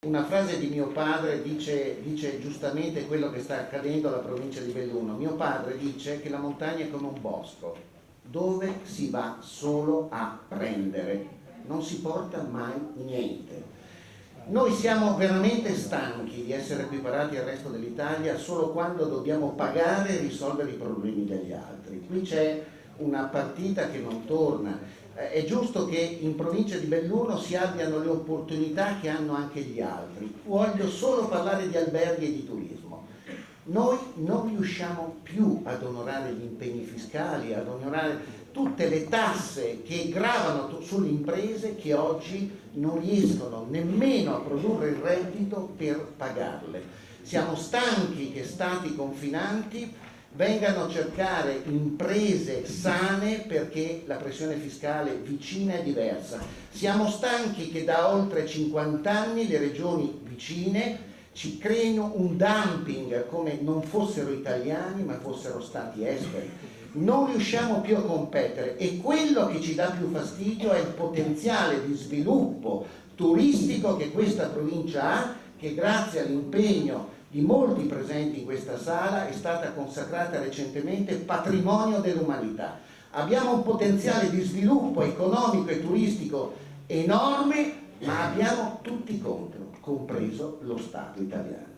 Una frase di mio padre dice giustamente quello che sta accadendo alla provincia di Belluno. Mio padre dice che la montagna è come un bosco, dove si va solo a prendere, non si porta mai niente. Noi siamo veramente stanchi di essere equiparati al resto dell'Italia solo quando dobbiamo pagare e risolvere i problemi degli altri. Qui c'è una partita che non torna. È giusto che in provincia di Belluno si abbiano le opportunità che hanno anche gli altri. Voglio solo parlare di alberghi e di turismo. Noi non riusciamo più ad onorare gli impegni fiscali, ad onorare tutte le tasse che gravano sulle imprese che oggi non riescono nemmeno a produrre il reddito per pagarle. Siamo stanchi che stati confinanti vengano a cercare imprese sane perché la pressione fiscale vicina è diversa. Siamo stanchi che da oltre 50 anni le regioni vicine ci creino un dumping come non fossero italiani ma fossero stati esteri. Non riusciamo più a competere e quello che ci dà più fastidio è il potenziale di sviluppo turistico che questa provincia ha, che grazie all'impegno di molti presenti in questa sala è stata consacrata recentemente patrimonio dell'umanità. Abbiamo un potenziale di sviluppo economico e turistico enorme, ma abbiamo tutti contro, compreso lo Stato italiano.